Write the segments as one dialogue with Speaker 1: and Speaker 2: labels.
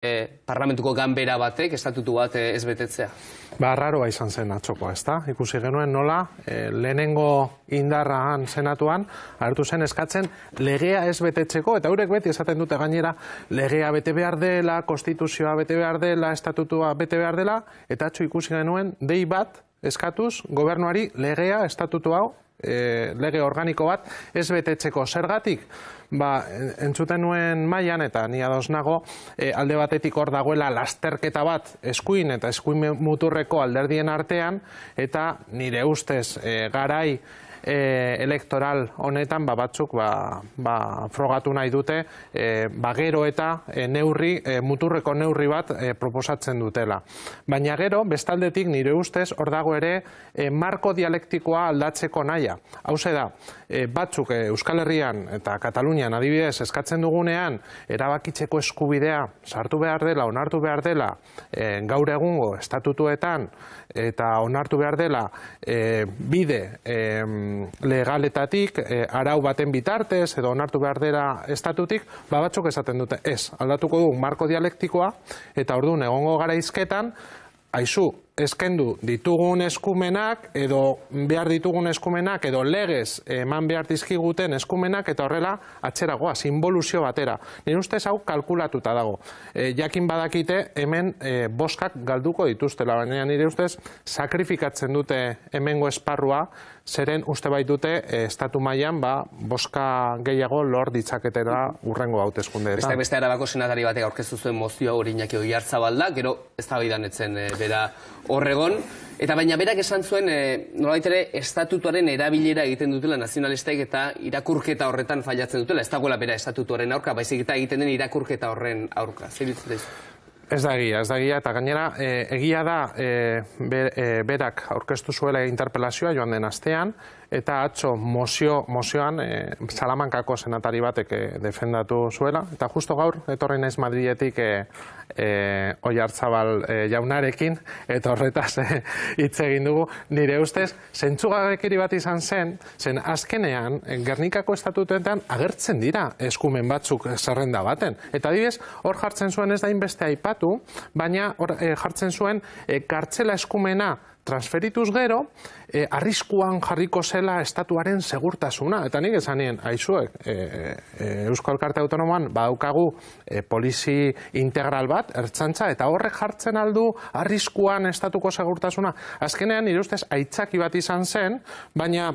Speaker 1: parlamentuko ganbera batek estatutu bat ez betetzea?
Speaker 2: Raroa izan zen atzokoa, ezta? Ikusi genuen nola, lehenengo indarrahan senatuan, agertu zen eskatzen legea ez betetzeko, eta eurek beti esaten dute gainera, legea bete behar dela, konstituzioa bete behar dela, estatutua bete behar dela, eta atzo ikusi genuen, dei bat eskatuz gobernuari legea, estatutu hau, lege organiko bat ez betetzeko. Zergatik? Entzuten nuen mailan, eta ni ados nago, alde batetik hor dagoela lasterketa bat eskuin eta eskuin muturreko alderdien artean, eta nire ustez garai elektoral honetan batzuk frogatu nahi dute gero eta muturreko neurri bat proposatzen dutela. Baina gero, bestaldetik nire ustez hor dago ere marko dialektikoa aldatzeko nahia. Hauze da, batzuk Euskal Herrian eta Katalunian adibidez eskatzen dugunean erabakitzeko eskubidea sartu behar dela, onartu behar dela gaur egungo estatutuetan eta onartu behar dela bide legaletatik, arau baten bitartez edo onartu behar dela estatutik, batzuk esaten dute ez, aldatuko du marko dialektikoa eta orduan egongo gara hizketan, aizu, eskendu ditugun eskumenak edo behar ditugun eskumenak edo legez eman behar dizkiguten eskumenak eta horrela atzeragoa, inboluzio batera. Nire ustez hau kalkulatuta dago. Jakin badakite hemen boskak galduko dituztela, baina nire ustez sakrifikatzen dute hemengo esparrua, zeren uste baitute estatu mailan boska gehiago lor ditzaketera urrengo hauteskunde.
Speaker 1: Beste Arabako senatari batek aurkeztu zuen mozioa hori Iñaki Oiartzabal da, gero eztabaidan etzen bera horregon, eta baina berak esan zuen nolabait ere estatutuaren erabilera egiten dutela nazionalistek eta irakurketa horretan failatzen dutela, ez dagoela bera estatutuaren aurka, baizik eta egiten den irakurketa horren aurka. Zer iruditzen zaizu?
Speaker 2: Ez da egia, eta gainera egia da berak aurkeztu zuela interpelazioa joan den astean, eta atzo mozioan Salamankako senatari batek defendatu zuela, eta justo gaur etorri naiz Madriletik Oiartzabal jaunarekin, eta horretaz hitz egin dugu. Nire ustez, zentzugabekeri bat izan zen azkenean Gernikako estatutuetan agertzen dira eskumen batzuk zerrenda baten. Eta adibidez, hor jartzen zuen ez da inbeste aipatu, baina hor jartzen zuen kartzela eskumena transferituz gero, arriskuan jarriko zela estatuaren segurtasuna. Eta nik esan nien, aizuek, Eusko Elkarte Autonomoan badaukagu polizi integral bat, ertzaintza, eta horrek jartzen aldu arriskuan estatuko segurtasuna. Azkenean, nire ustez, aitzaki bat izan zen, baina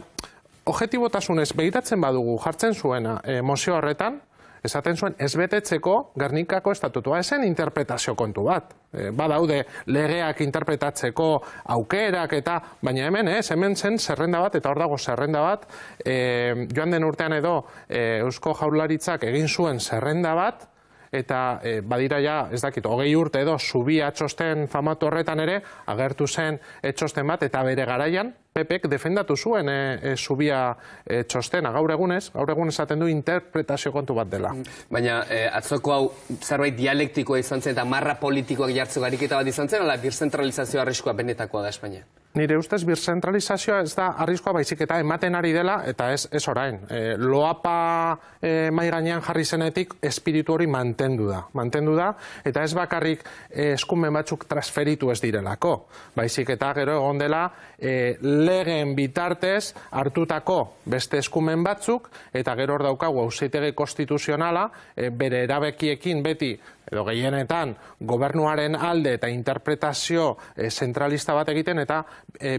Speaker 2: objetibotasunez begiratzen badugu jartzen zuena mozio horretan, esaten zuen ez betetzeko Gernikako estatutua esen interpretazio kontu bat. Badaude legeak interpretatzeko aukerak eta, baina hemen zen zerrenda bat, eta hor dago zerrenda bat, joan den urtean edo Eusko Jaurlaritzak egin zuen zerrenda bat, eta badira ja, ez dakit, 20 urte edo zubia txosten famatu horretan ere, agertu zen txosten bat, eta bere garaian, PPek defendatu zuen zubia txostena, gaur egunez esaten du interpretazio kontu bat dela.
Speaker 1: Baina atzoko hau zerbait dialektikoa izan zen eta marra politikoak jartzeko ariketa bat izan zen, ala birzentralizazioa arriskua benetakoa da Espainia?
Speaker 2: Nire ustez, birzentralizazioa ez da arriskoa baizik eta ematen ari dela, eta ez orain. Loapa mai gainean jarri zenetik espiritu hori mantendu da, eta ez bakarrik eskumen batzuk transferitu ez direlako. Baizik eta gero egon dela legeen bitartez hartutako beste eskumen batzuk, eta gero hor daukagu auzitegi konstituzionala, bere erabekiekin beti, edo gehienetan, gobernuaren alde eta interpretazio zentralista bat egiten, eta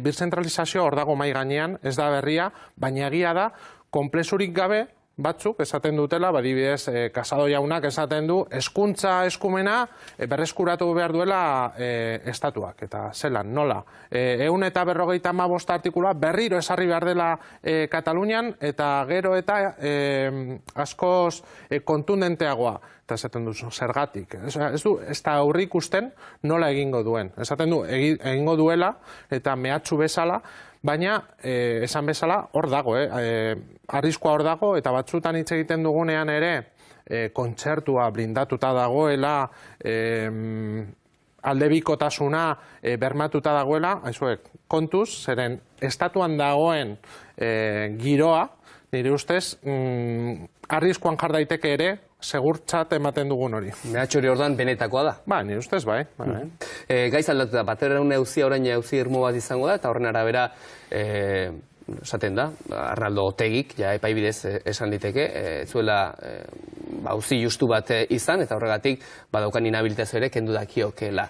Speaker 2: birzentralizazioa hor dago mai gainean, ez da berria, baina egia da, konplexurik gabe, batzuk esaten dutela, adibidez Casado jaunak esaten du, hezkuntza eskumena berreskuratu behar duela estatuak, eta zelan, nola. 155 artikulua berriro esarri behar dela Katalunian, eta gero eta askoz kontundenteagoa. Eta esaten du, zergatik. Ez da aurrik ikusten nola egingo duen. Esaten du, egingo duela, eta mehatxu bezala, baina, esan bezala, hor dago, arriskoa hor dago, eta batzutan hitz egiten dugunean ere, kontzertua blindatuta dagoela, aldebikotasuna bermatuta dagoela, kontuz, zeren estatuan dagoen giroa, nire ustez, arriskoan jar daiteke ere, segurtzat ematen dugun hori.
Speaker 1: Mehatxu hori ordan benetakoa da.
Speaker 2: Ba, nire ustez bai.
Speaker 1: Gaiz aldatu da, bateraren euzia orain euzi irmo bat izango da, eta horren arabera, esaten da, Arnaldo Otegik, ja epaibidez esan liteke, zuela auzi justu bat izan, eta horregatik badaukan inhabilitazio ere kendu dakiokeela.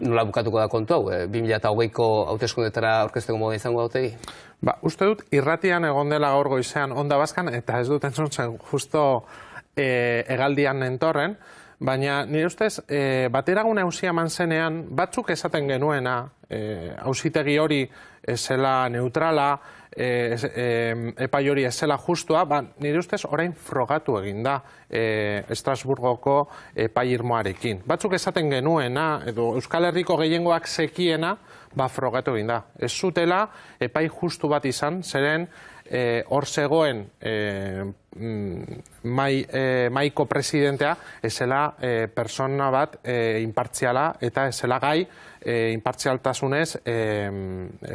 Speaker 1: Nola bukatuko da kontu hau? 2008ko hauteskundetara aurkezteko moda izango da Otegi?
Speaker 2: Ba, uste dut, irratian egon dela gaur goizean Onda Baskan, eta ez dut entzun zen justo hegaldian nentorren, baina nire ustez, bateragun auzi eman zenean, batzuk esaten genuena, auzitegi hori zela neutrala, epai hori ez zela justua, nire ustez orain frogatu egin da Estrasburgoko epai irmoarekin. Batzuk esaten genuena, edo Euskal Herriko gehiengoak zekiena, frogatu egin da. Ez zutela epai justu bat izan, zeren hor zegoen maiko presidentea ezela persona bat inpartziala eta ezela gai inpartzialtasunez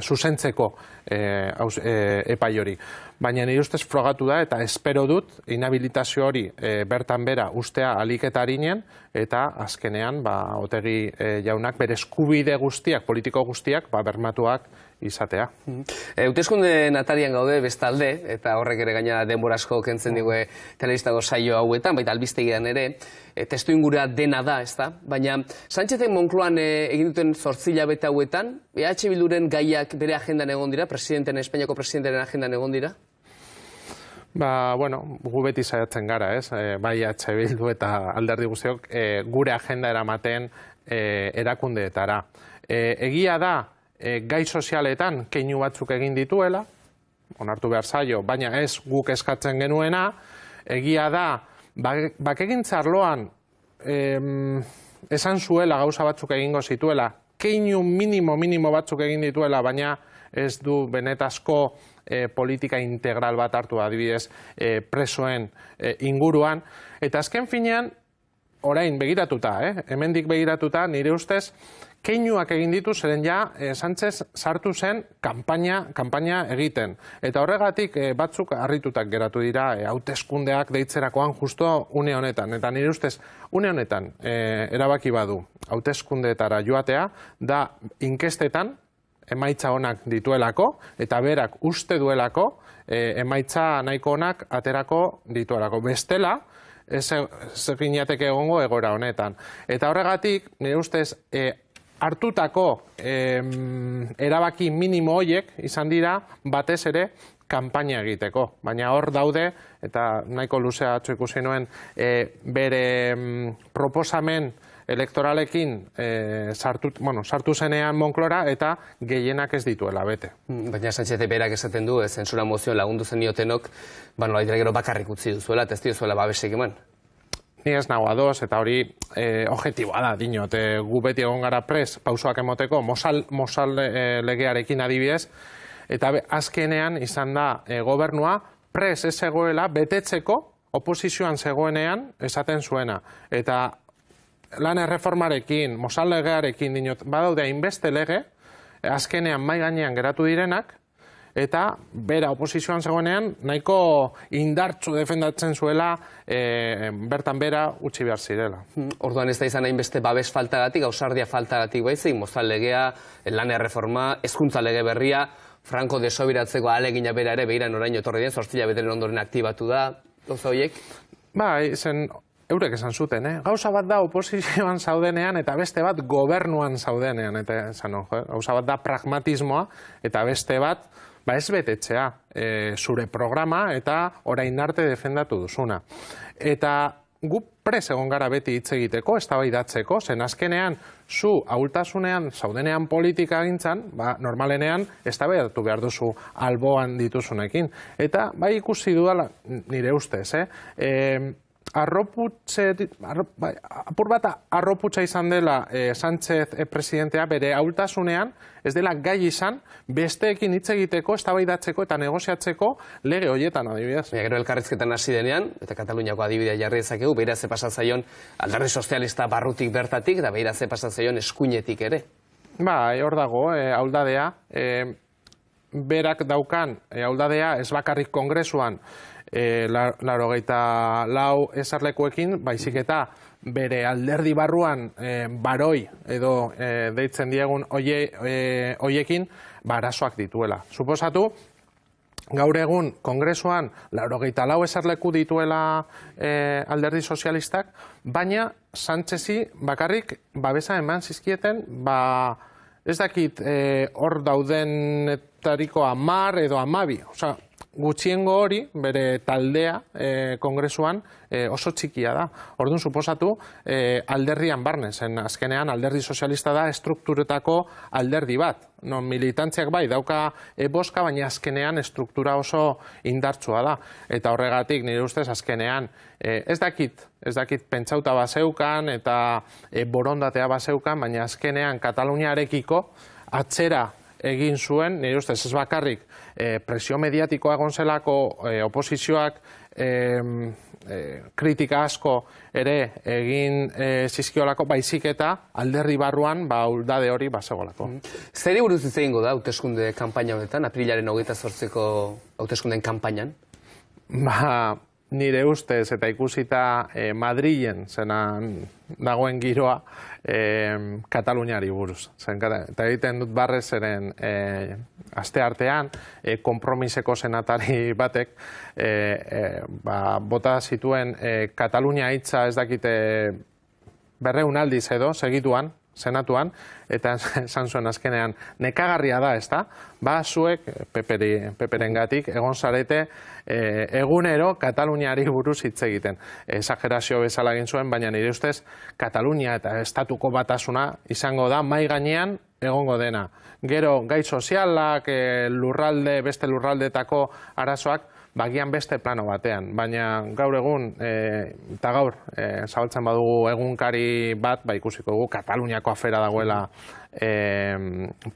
Speaker 2: zuzentzeko epai hori. Baina nire ustez frogatu da eta espero dut inhabilitazio hori bertan bera ustea aliketa harinen eta azkenean Otegi jaunak bere eskubide guztiak, politiko guztiak bermatuak izatea.
Speaker 1: Hauteskunde atarian gaude bestalde, eta horrek ere gaina denbora asko kentzen digue telebistako saio hauetan, baita albistegian ere, testu ingurua dena da, ezta? Baina Sánchezen Moncloan egin duten 8 hilabete hauetan, EH Bilduren gaiak bere agendan egon dira, Espainiako presidentaren agendan egon dira?
Speaker 2: Bueno, gu beti saiatzen gara, ez? Bai EH Bildu eta alderdi guztiok gure agenda eramaten erakundeetara. Egia da, gai sozialetan keinu batzuk egin dituela, onartu behar zaio, baina ez guk eskatzen genuena, egia da, bakegintza arloan esan zuela gauza batzuk egingo zituela, keinu minimo batzuk egin dituela, baina ez du benetazko politika integral bat hartu adibidez presoen inguruan, eta azken finean, orain begiratuta, hemendik begiratuta, nire ustez, keinuak egin ditu, zeren ja, Sánchez sartu zen kanpaina egiten. Eta horregatik batzuk harritutak geratu dira hauteskundeak deitzerakoan justo une honetan. Eta nire ustez, une honetan erabaki badu hauteskundeetara joatea, da inkestetan emaitza onak dituelako, eta berak uste duelako emaitza nahiko onak aterako dituelako. Bestela, ez ginateke egongo egoera honetan. Eta horregatik, nire ustez, hartutako erabaki minimo horiek izan dira batez ere kanpaina egiteko. Baina hor daude, eta nahiko luzea atzo ikusi nuen, bere proposamen elektoralekin sartu zenean Monclora eta gehienak ez dituela bete.
Speaker 1: Baina Sánchez berak esaten du, zentsura mozioan lagundu zeniotenok, nolabait gero bakarrik utzi duzuela, eta ez diozuela babesik eman.
Speaker 2: Ni ez nago ados, eta hori objektiboa da, dinot, gu beti egon gara pres, pausoak emoteko, mozal legearekin adibidez, eta azkenean izan da gobernua pres ez zegoela betetzeko oposizioan zegoenean esaten zuena. Eta lan erreformarekin, mozal legearekin, dinot, badaude hainbeste lege, azkenean mai gainean geratu direnak, eta bera oposizioan zegoenean nahiko indartsu defendatzen zuela bertan bera utzi behar zirela.
Speaker 1: Orduan ez da izan hainbeste babes faltagatik, ausardia faltagatik baizik, mozal legea, lan erreforma, hezkuntza lege berria, Franco desobiratzeko ahalegina bera ere behiran orain etorri den, 8 hilabeteren ondoren aktibatu da, gauza horiek?
Speaker 2: Bai, eurek esan zuten, gauza bat da oposizioan zaudenean eta beste bat gobernuan zaudenean, eta gauza bat da pragmatismoa eta beste bat ez betetzea zure programa eta orain arte defendatu duzuna. Eta gu prest egon gara beti hitz egiteko, eztabaidatzeko, zen azkenean zu ahultasunean zaudenean politika gintzan, normalenean eztabaidatu behar duzu alboan dituzunekin. Eta bai ikusi dudala nire ustez, apur bat arroputza izan dela Sánchez presidentea bere ahultasunean, ez dela gai izan besteekin hitz egiteko, eztabaidatzeko eta negoziatzeko lege horietan adibidez.
Speaker 1: Gero elkarrizketan hasi denean, eta Kataluniako adibidea jarri dezakegu, beira ze pasatzaion alderdi sozialista barrutik bertatik, eta beira ze pasatzaion eskuinetik ere.
Speaker 2: Hor dago, ahuldadea, berak daukan ahuldadea ez bakarrik kongresuan lau eserlekuekin, baizik eta bere alderdi barruan baroi edo deitzen diegun hoiekin arazoak dituela. Suposatu, gaur egun kongresuan 84 eserleku dituela alderdi sozialistak, baina Sánchezi bakarrik babesa eman zizkieten, ez dakit hor daudenetariko 10 edo 12, osea, gutxiengo hori, bere taldea kongresuan oso txikia da. Orduan, suposatu, alderdian barne, zen azkenean alderdi sozialista da estrukturetako alderdi bat. Non militantziak bai, dauka boska, baina azkenean estruktura oso indartsua da. Eta horregatik, nire ustez, azkenean, ez dakit pentsauta bazeukan eta borondatea bazeukan, baina azkenean Kataluniarekiko atzera egin zuen, nire ustez ez bakarrik, presio mediatikoa egon zelako oposizioak kritika asko ere egin zizkiolako, baizik eta alderdi barruan uldade hori bazegolako.
Speaker 1: Zeri buruz hitz egingo da hauteskunde kanpaina honetan, aprilaren 28ko hauteskundeen kanpainan?
Speaker 2: Nire ustez eta ikusita Madrilen zenan dagoen giroa Kataluniari buruz. Eta egiten dut barrez zeren aste artean konpromiseko senatari batek bota zituen Katalunia hitza ez dakite 200 aldiz edo segituan, senatuan, eta esan zuen azkenean, nekagarria da, ez da? Zuek, peperengatik, egon zarete egunero Kataluniari buruz hitz egiten. Exagerazio bezala egin zuen, baina nire ustez, Katalunia eta estatuko batasuna izango da mai gainean egongo dena. Gero, gai sozialak, beste lurraldetako arazoak, bagian beste plano batean, baina gaur egun, eta gaur, zabaltzen badugu egunkari bat, ikusiko dugu Kataluniako afera dagoela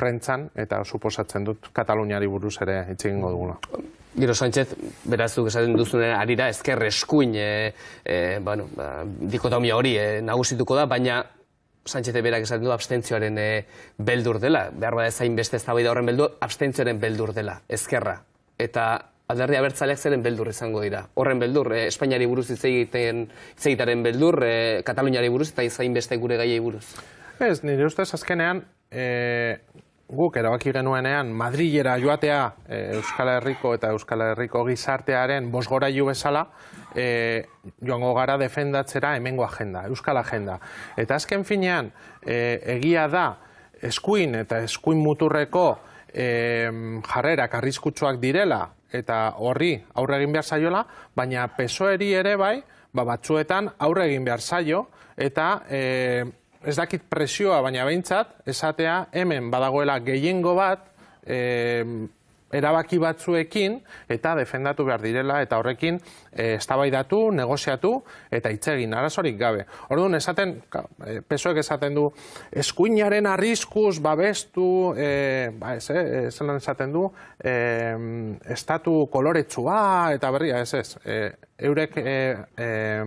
Speaker 2: prentzan, eta suposatzen dut Kataluniari buruz ere hitz egingo dugula.
Speaker 1: Gero Sánchez, berazuk esaten duzunen arira, ezker eskuin dikotomia hori nagusituko da, baina Sánchez berak esaten du abstentzioaren beldur dela, behar bada ezain beste eztabaida horren beldur, abstentzioaren beldur dela, ezkerra. Eta alderdi abertzaleak zeren beldur izango dira. Horren beldur, Espainiari buruz hitz egitaren beldur, Kataluniari buruz eta izain beste gure gaiei buruz.
Speaker 2: Ez, nire ustez azkenean, guk erabaki genuenean Madrilera joatea Euskal Herriko eta Euskal Herriko gizartearen bosgorailu bezala, joango gara defendatzera hemengo agenda, Euskal agenda. Eta azken finean, egia da, eskuin eta eskuin muturreko jarrerak arriskutsuak direla, eta horri aurre egin behar zaiola, baina PSOE-eri ere bai, batzuetan aurre egin behar zaio, eta ez dakit presioa, baina behintzat, esatea hemen badagoela gehiengo bat, erabaki batzuekin, eta defendatu behar direla, eta horrekin eztabaidatu, negoziatu, eta hitz egin, arazorik gabe. Orduan, PSOEk esaten du, eskuinaren arriskuz babestu, zelan esaten du, estatu koloretsua, eta berria, eurek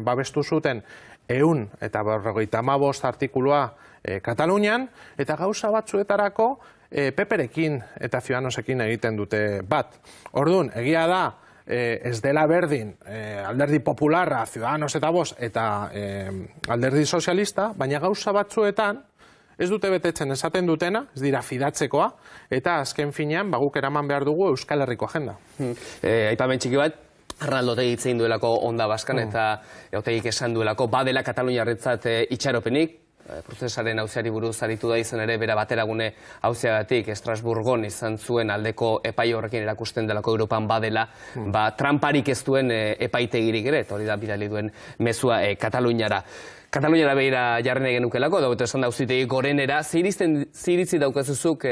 Speaker 2: babestu zuten 155 artikulua Katalunian, eta gauza batzuetarako Peperekin eta Ciudadanosekin egiten dute bat. Orduan, egia da, ez dela berdin alderdi popularra, Ciudadanos eta Vox, eta alderdi sozialista, baina gauza batzuetan ez dute betetzen esaten dutena, ez dira fidatzekoa, eta azken finean, guk eraman behar dugu Euskal Herriko agenda.
Speaker 1: Aipamen txiki bat, Arnaldo Otegi hitz egin duelako Onda Baskan, eta Otegik esan duelako badela Kataluniarrentzat itxaropenik, prozesaren auziari buruz aritu da izan ere bera bateragune auziagatik Estrasburgon izan zuen aldeko epai horrekin erakusten delako Europan badela, tramparik ez duen epaitegirik ere, eta hori da bidali duen mezua Kataluniara. Kataluniara behira jarren egin nukelako, da esan da auzitegi gorenera, ziritzi daukazuzuk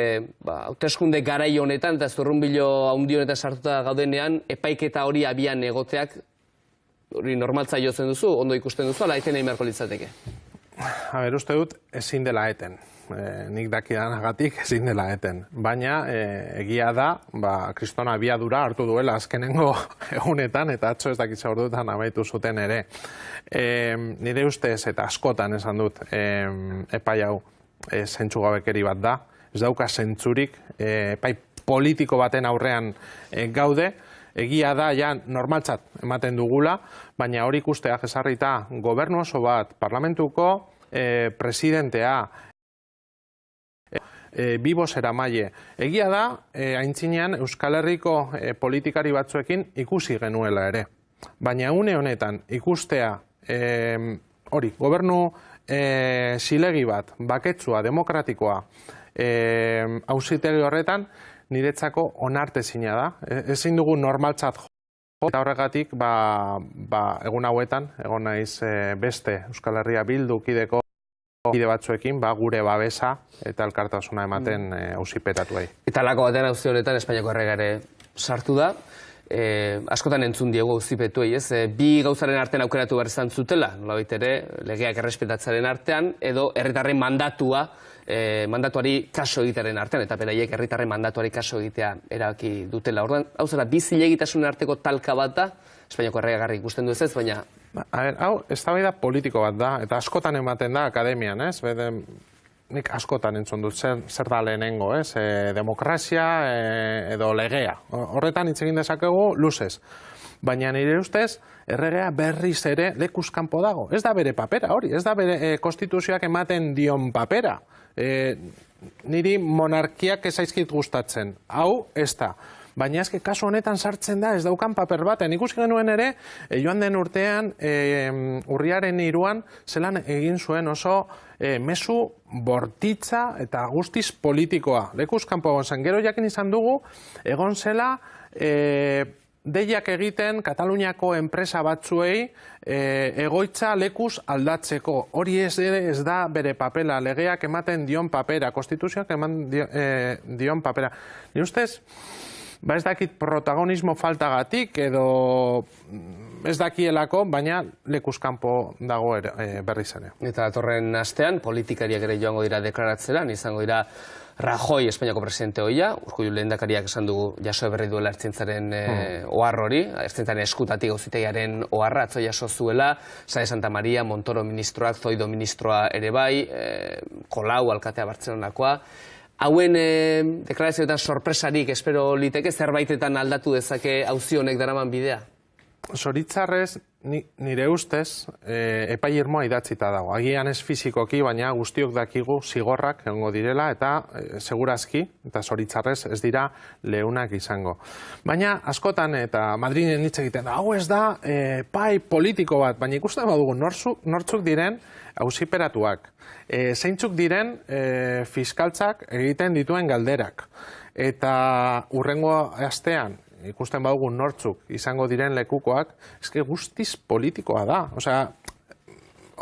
Speaker 1: hauteskunde garai honetan, eta zurrunbilo haundi honetan sartuta gaudenean, epaiketa hori abian egoteak, hori normaltza jotzen duzu, ondo ikusten duzu, ala eten egin beharko litzateke?
Speaker 2: Uste dut, ezin dela eten. Nik dakidanagatik ezin dela eten. Baina, egia da, kristona abiadura hartu duela azkenengo egunetan, eta atzo ez dakitza orduetan amaitu zuten ere. Nire ustez, eta askotan esan dut, epai hau zentzugabekeri bat da. Ez dauka zentzurik, epai politiko baten aurrean gaude, egia da ja normaltzat ematen dugula, baina hori ikustea jesarrita gobernu oso bat, parlamentuko presidentea, bibos eramaile. Egia da, aintzinean Euskal Herriko politikari batzuekin ikusi genuela ere. Baina une honetan ikustea hori, gobernu zilegi bat, baketsua, demokratikoa, auzitegi horretan, niretzako onartezina da. Ezin dugu normaltzat eta horregatik, egun hauetan, egon naiz beste Euskal Herria Bildu kideko bide batzuekin, gure babesa eta elkartasuna ematen auziperatuei.
Speaker 1: Eta lako batean auzi honetan Espainiako erregare sartu da. Askotan entzun diegu auzipetuei, ez? Bi gauzaren artean aukeratu behar izan zutela, nolabait ere, legeak errespetatzaren artean, edo herritarren mandatuari kaso egitearen artean, eta beraiek herritarren mandatuari kaso egitea erabaki dutela. Orduan, hau zera, bi zilegitasunen arteko talka bat da, Espainiako erregagarri ikusten du ez, baina...
Speaker 2: Hau, eztabaida politiko bat da, eta askotan ematen da akademian, ez? Nik askotan entzun dut zer da lehenengo, ez? Demokrazia edo legea. Horretan hitz egin dezakegu luzez. Baina nire ustez, erregea berriz ere lekuz kanpo dago. Ez da bere papera hori, ez da bere konstituzioak ematen dion papera. Niri monarkiak ez zaizkit gustatzen. Hau, ez da. Baina ezke kasu honetan sartzen da, ez daukan paper baten. Ikusi genuen ere, joan den urtean, urriaren 3an, zelan egin zuen oso mezu bortitza eta guztiz politikoa. Lekuz kanpo egon zen. Gero jakin izan dugu, egon zela, deiak egiten Kataluniako enpresa batzuei egoitza lekuz aldatzeko. Hori ez da bere papela, legeak ematen dion papera, konstituzioak ematen dion papera. Ni ustez, ez dakit protagonismo faltagatik edo ez dakielako, baina lekuz kanpo dago berriz ere.
Speaker 1: Eta datorren astean, politikariak ere joango dira deklaratzeran, izango dira Rajoy, Espainiako presidente ohia, Urkullu lehendakariak esan dugu jaso berri duela ertzaintzaren ohar hori, ertzaintzaren eskutatik auzitegiaren oharra atzo jaso zuela, Sare Santa Maria, Montoro ministroak, Zoido ministroa ere bai, Colau alkatea Bartzelonakoa. Hauen deklarazioetan sorpresarik espero liteke, zerbaitetan aldatu dezake auzi honek daraman bidea?
Speaker 2: Zoritzarrez, nire ustez, epai irmoa idatzita dago. Agian ez fizikoki, baina guztiok dakigu zigorrak egongo direla, eta segurazki, eta zoritzarrez ez dira leunak izango. Baina askotan, eta Madriden hitz egiten da, hau ez da epai politiko bat, baina ikusten badugu nortzuk diren auziperatuak. Zeintzuk diren fiskaltzak egiten dituen galderak. Eta hurrengo astean, ikusten badugu nortzuk izango diren lekukoak, eske guztiz politikoa da. Osea,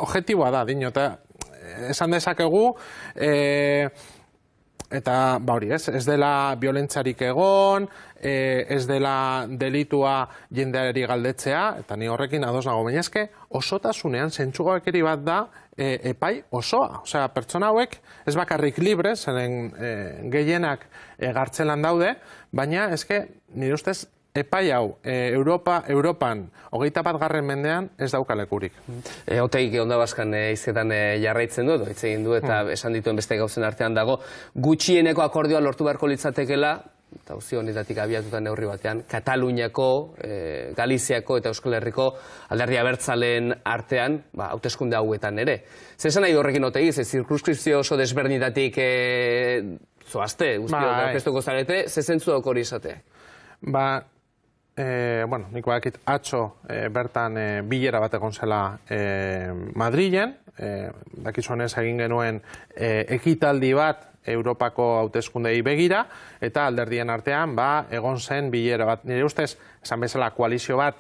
Speaker 2: objektiboa da, dino, eta esan dezakegu, eta hori ez dela violentzarik egon, ez dela delitua jendeari galdetzea, eta ni horrekin ados nago, baina eske osotasunean zentzugabekeri bat da epai osoa. Osea, pertsona hauek ez bakarrik libre, zeren gehienak gartzelan daude, baina eske nire ustez epai hau Europan 21. mendean ez daukalekurik.
Speaker 1: Otegik Ondabaskan hizketan jarraitzen du, hitz egin du, eta esan dituen beste gauzen artean dago, gutxieneko akordioa lortu beharko litzatekela, eta auzi honetatik abiatuta neurri batean, Kataluniako, Galiziako eta Euskal Herriko alderdi abertzaleen artean, hauteskunde hauetan ere. Zer esan nahi horrekin Otegi, zirkunskripzio oso desberdinetatik zoazte, guztiok aurkeztuko zarete, ze zentzu dauk hori izate?
Speaker 2: Nik badakit atzo bertan bilera bat egon zela Madrilen, dakizunez egin genuen ekitaldi bat Europako hauteskundei begira, eta alderdien artean egon zen bilera bat. Nire ustez, esan bezala koalizio bat,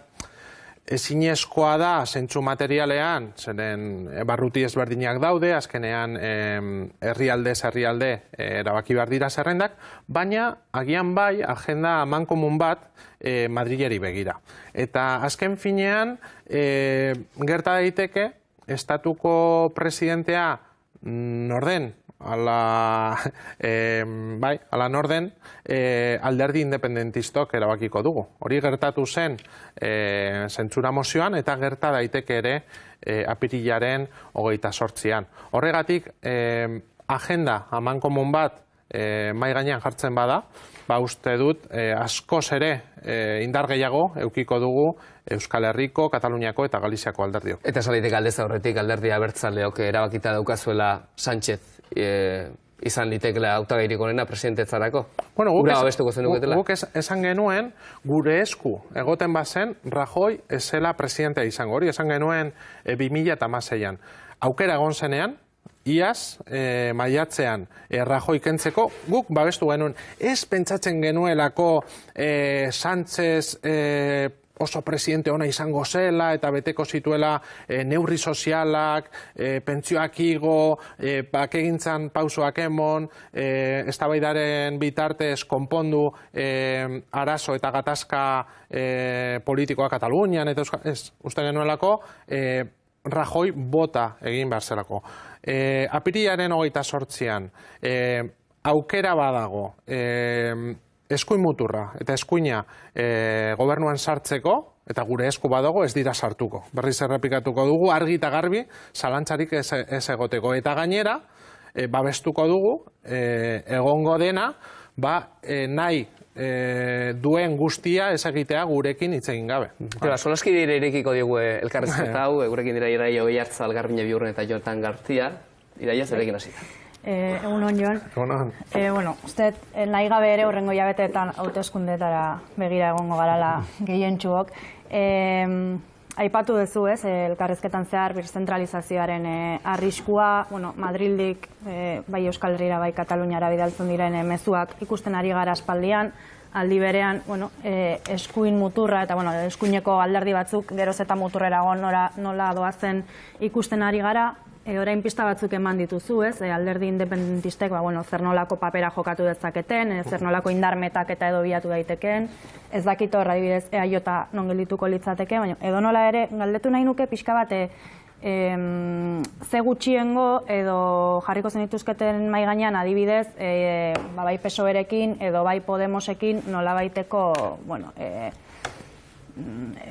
Speaker 2: ezinezkoa da zentzu materialean, zeren barruti ezberdinak daude, azkenean herrialde erabaki behar dira zerrendak, baina agian bai agenda amankomun bat Madrileri begira. Eta azken finean, gerta daiteke, estatuko presidentea norden, ala norden alderdi independentistok erabakiko dugu. Hori gertatu zen zentzura mozioan eta gerta daiteke ere apirilaren 28an. Horregatik agenda amankomun bat mai gainean jartzen bada, uste dut askoz ere indar gehiago eukiko dugu Euskal Herriko, Kataluniako eta Galiziako alderdiok.
Speaker 1: Eta esaliteke aldez aurretik alderdi abertzaleok erabakita daukazuela Sánchez izan litekela hautagairik onena presidentetzarako? Ura babestuko zenuketela?
Speaker 2: Guk esan genuen, gure esku egoten bazen, Rajoy ez zela presidentea izango. Hori esan genuen 2016an. Aukera egon zenean, iaz, maiatzean, Rajoy kentzeko, guk babestu genuen. Ez pentsatzen genuelako Sánchez oso presidente ona izango zela eta beteko zituela neurri sozialak, pentsioak igo, bakegintzan pausoak emon, eztabaidaren bitartez konpondu arazo eta gatazka politikoa Katalunian, eta uste genuelako Rajoy bota egin behar zelako. Apirilaren 28an, aukera badago, eskuin muturra eta eskuina gobernuan sartzeko, eta gure esku badago ez dira sartuko. Berriz errepikatuko dugu, argi eta garbi, zalantzarik ez egoteko. Eta gainera, babestuko dugu, egongo dena, nahi duen guztia ez egitea gurekin hitz egin gabe.
Speaker 1: Solaski dire irekiko diegu elkarrizketa hau, gurekin dira Iraia Oiartzal, Garbiñe Biurren eta Jotan Gartzia. Iraia, zerekin hasita.
Speaker 3: Egun hon, Jon.
Speaker 2: Egun hon.
Speaker 3: Uste, nahi gabe ere horrengo jabeteetan hauteskundetara begira egongo garala gehientsuok. Aipatu duzu, ez, elkarrizketan zehar birzentralizazioaren arriskua, Madrildik bai Euskal Herrira bai Kataluniara bidaltzen diren mezuak ikusten ari gara aspaldian, aldi berean, eskuin muturra eta eskuineko alderdi batzuk geroz eta muturrera nola doazen ikusten ari gara. Orain pista batzuk eman dituzu, ez, alderdi independentistek, zer nolako papera jokatu dezaketen, zer nolako indarmetak eta edo bilatu daitekeen, ez dakit horra adibidez EAJ non geldituko litzateke, baina edo nola ere galdetu nahi nuke pixka bate ze gutxiengo edo jarriko zenituzketen mai gainean adibidez bai PSOErekin edo bai Podemosekin nola baiteko,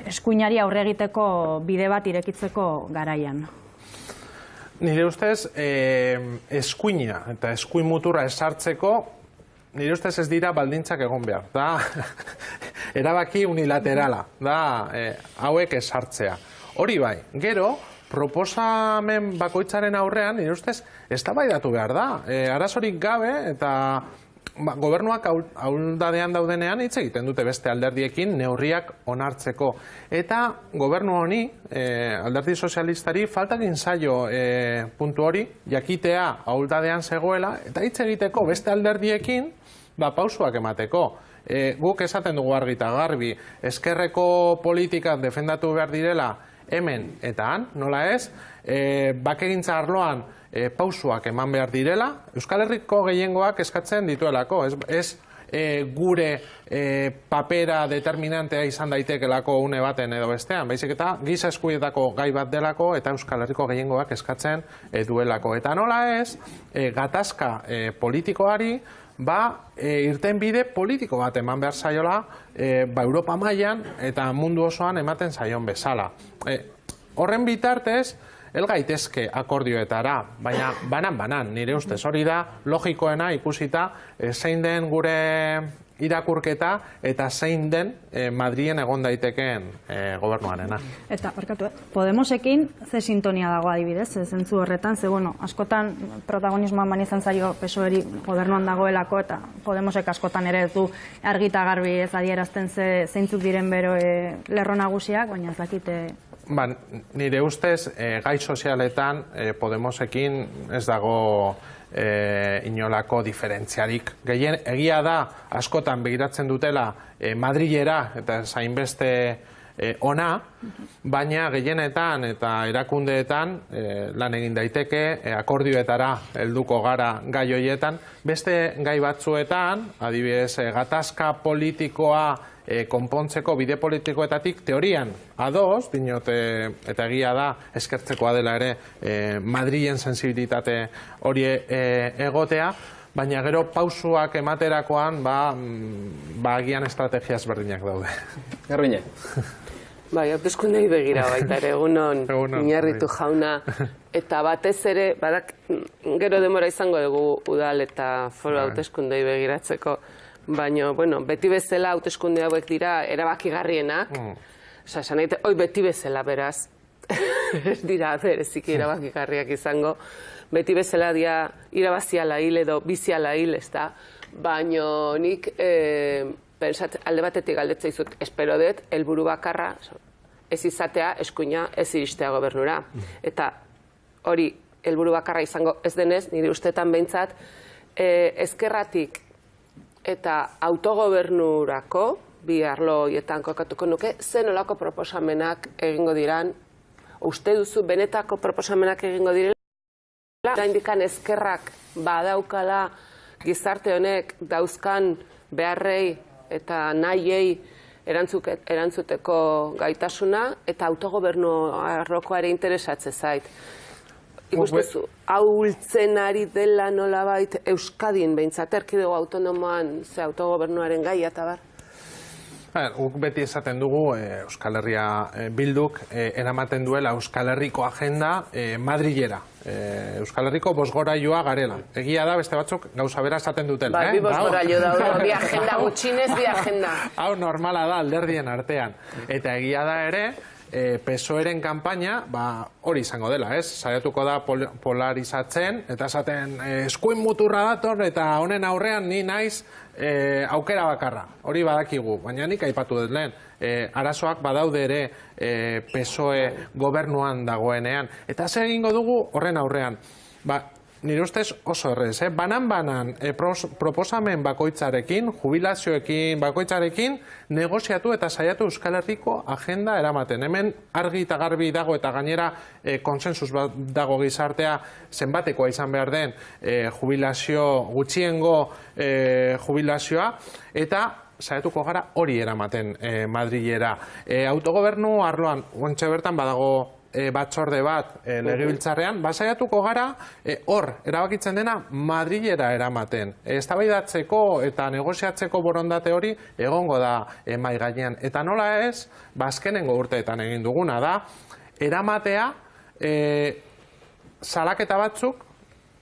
Speaker 3: eskuinari aurre egiteko bide bat irekitzeko garaian.
Speaker 2: Nire ustez, eskuina eta eskuin muturra esartzeko, nire ustez ez dira baldintzak egon behar. Da, erabaki unilaterala, da, hauek esartzea. Hori bai, gero, proposamen bakoitzaren aurrean, nire ustez, eztabaidatu behar da. Arazorik gabe eta gobernuak ahuldadean daudenean hitz egiten dute beste alderdiekin neurriak onartzeko. Eta gobernu honi, alderdi sozialistari, faltakin zaio puntu hori, jakitea ahuldadean zegoela, eta hitz egiteko beste alderdiekin pausuak emateko. Guk esaten dugu argi eta garbi, ezkerreko politikak defendatu behar direla hemen eta han, nola ez, bakegintza arloan pausuak eman behar direla, Euskal Herriko gehiengoak eskatzen dituelako, ez gure papera determinantea izan daitekelako une baten edo bestean, baizik eta giza eskubietako gai bat delako eta Euskal Herriko gehiengoak eskatzen duelako. Eta nola ez, gatazka politikoari irtenbide politiko bat eman behar zaiola Europa mailan eta mundu osoan ematen zaion bezala. Horren bitartez, el gaitezke akordioetara, baina banan, nire ustez hori da logikoena ikusita zein den gure irakurketa eta zein den Madrilen egon daitekeen gobernuarena.
Speaker 3: Eta, Podemosekin ze sintonia dago adibidez, zentzu horretan, ze askotan protagonismoan bani izan zaio PSOEri gobernuan dagoelako eta Podemosek askotan ere ez du argita garbi ez adierazten zeintzuk diren bero lerro nagusiak, baina ez dakite.
Speaker 2: Nire ustez, gai sozialetan Podemosekin ez dago inolako diferentziarik. Egia da, askotan begiratzen dutela Madrilera eta zainbeste ona, baina gehienetan eta erakundeetan lan egin daiteke, akordioetara helduko gara gai horietan. Beste gai batzuetan, adibidez, gatazka politikoa konpontzeko bide politikoetatik teorian ados, eta egia da eskertzekoa dela ere Madrilen sensibilitate hori egotea, baina gero pausuak ematerakoan agian estrategia ezberdinak daude.
Speaker 1: Garbiñe.
Speaker 4: Bai, hauteskundei begira baita ere, egunon Iñarritu
Speaker 2: bai.
Speaker 4: jauna. Eta batez ere, gero demora izango dugu udal eta foru hauteskundei begiratzeko. Baina, bueno, beti bezala hauteskunde hauek dira erabakigarrienak. Esan nahi, hoi beti bezala, beraz. Ez dira bereziki erabakigarriak izango. Beti bezala dira irabaziala hil edo biziala hil, ez da. Baina nik alde batetik galdetzea izut, espero dut, helburu bakarra ez izatea eskuina ez iristea gobernura. Eta hori helburu bakarra izango ez denez, nire ustetan behintzat, ezkerratik eta autogobernurako, bi arlo horietan kokatuko nuke, zen olako proposamenak egingo diran, uste duzu benetako proposamenak egingo direla, oraindikan ezkerrak badaukala gizarte honek dauzkan beharrei eta nahiei erantzuteko gaitasuna eta autogobernu arlokoare interesatze zait. Ikustezu, hau ultzen ari dela nolabait Euskadin behintzat erkidego autonomoan ze autogobernuaren gaia eta bar?
Speaker 2: Guk beti esaten dugu Euskal Herria Bilduk eramaten duela Euskal Herriko agenda Madrilera. Euskal Herriko bosgorailua garela. Egia da, beste batzuk gauza bera esaten dutela.
Speaker 4: Bai, bi bosgorailu daude, bi agenda gutxinez, bi agenda.
Speaker 2: Hau normala da alderdien artean. Eta egia da ere, PSOEren kanpaina hori izango dela, ez? Saiatuko da polarizatzen, eta esaten eskuin muturra dator, eta honen aurrean ni naiz aukera bakarra. Hori badakigu, baina nik aipatu dut lehen. Arazoak badaude ere PSOE gobernuan dagoenean. Eta zer egingo dugu horren aurrean? Nire ustez oso errez, banan-banan proposamen bakoitzarekin, jubilazioekin bakoitzarekin, negoziatu eta saiatu Euskal Herriko agenda eramaten. Hemen argi eta garbi dago eta gainera konsensus dago gizartea zenbatekoa izan behar den jubilazio, gutxiengo jubilazioa, eta saiatuko gara hori eramaten Madrilera. Autogobernu arloan, ontxe bertan badago batzorde bat legebiltzarrean, saiatuko gara hor erabakitzen dena Madrilera eramaten. Eztabaidatzeko eta negoziatzeko borondate hori egongo da mahai gainean. Eta nola ez, azkenengo urteetan egin duguna da, eramatea salaketa batzuk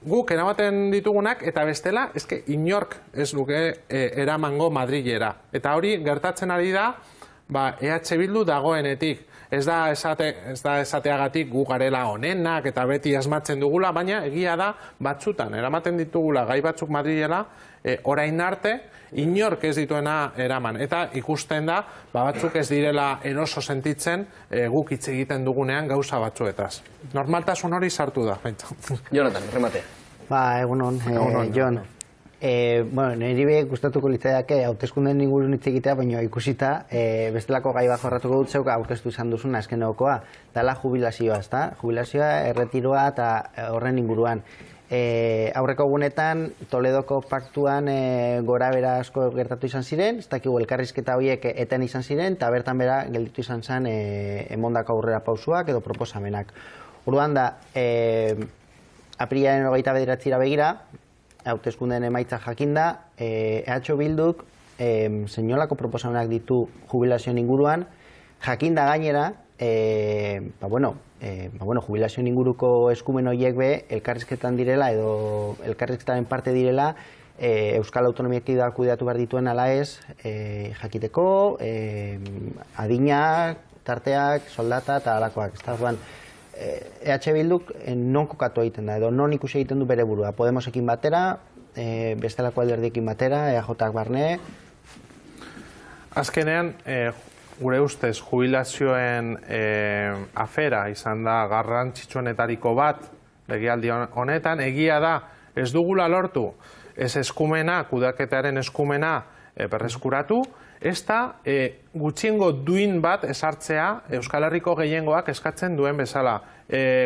Speaker 2: guk eramaten ditugunak eta bestela eske inork ez luke eramango Madrilera. Eta hori gertatzen ari da EH Bildu dagoenetik. Ez da esateagatik gu garela honenak eta beti asmatzen dugula, baina egia da batzutan eramaten ditugula gai batzuk Madrilera, orain arte inork ez dituena eraman. Eta ikusten da batzuk ez direla eroso sentitzen guk hitz egiten dugunean gauza batzuetaz. Normaltasun hori sartu da.
Speaker 1: Jonathan, remate.
Speaker 5: Egunon, Jon. Niri be gustatuko litzaidake hauteskundeen ingurun hitz egitea, baina ikusita bestelako gai bat jorratuko dut zeuk aurkeztu izan duzuna azkenekoa, dela jubilazioa, ezta? Jubilazioa, erretiroa eta horren inguruan. Aurreko egunetan Toledoko paktuan gorabehera asko gertatu izan ziren, ez dakigu elkarrizketa horiek eten izan ziren, eta bertan bera gelditu izan zen emondako aurrera pausuak edo proposamenak. Orduan da, apirilaren 29 begira, hauteskundeen emaitza jakinda, EH Bilduk zeinolako proposamenak ditu jubilazioen inguruan, jakinda gainera, jubilazioen inguruko eskumen horiek be, elkarrizketan direla edo elkarrizketaren parte direla, Euskal Autonomia Erkidegoak kudeatu behar dituen ala ez, jakiteko, adinak, tarteak, soldata eta halakoak. EH Bilduk non kokatu egiten da, edo non ikusi egiten du bere burua. Podemosekin batera, bestelako alderdiekin batera, EAJak barne.
Speaker 2: Azkenean, gure ustez, jubilazioen afera izan da garrantzitsuenetariko bat legealdi honetan, egia da ez dugula lortu, ez eskumena, kudeaketaren eskumena berreskuratu, ez da gutxiengo duin bat esartzea Euskal Herriko gehiengoak eskatzen duen bezala.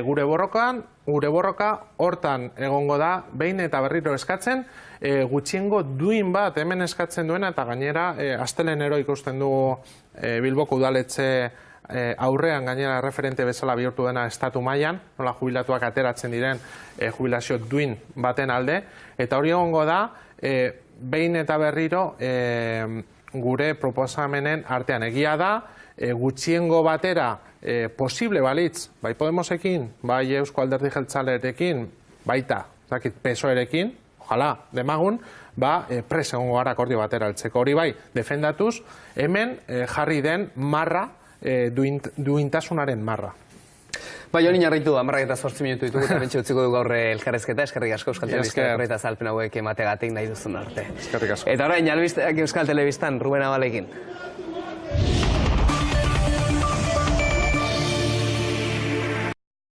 Speaker 2: Gure borroka hortan egongo da, behin eta berriro eskatzen, gutxiengo duin bat hemen eskatzen duena, eta gainera astelenero ikusten dugu Bilboko udaletxe aurrean gainera referente bezala bihurtu dena estatu mailan, nola jubilatuak ateratzen diren jubilazio duin baten alde, eta hori egongo da, behin eta berriro gure proposamenen artean. Egia da, gutxiengo batera posible balitz, bai Podemosekin, bai Eusko Alderdi Jeltzalearekin, baita, PSOErekin, ojalá, demagun, prest egongo gara akordio batera altzeko. Hori bai, defendatuz, hemen jarri den marra, duintasunaren marra.
Speaker 1: Bai, honi narritu, 18 minutu ditugu, eta bentsi utziko dugu gaur elkarrezketa, eskerrik asko Euskal Telebistan, eta azalpen hauek emategatik nahi duzun arte.
Speaker 2: Eskerrik asko.
Speaker 1: Eta orain, albisteak Euskal Telebistan, Ruben Abalekin.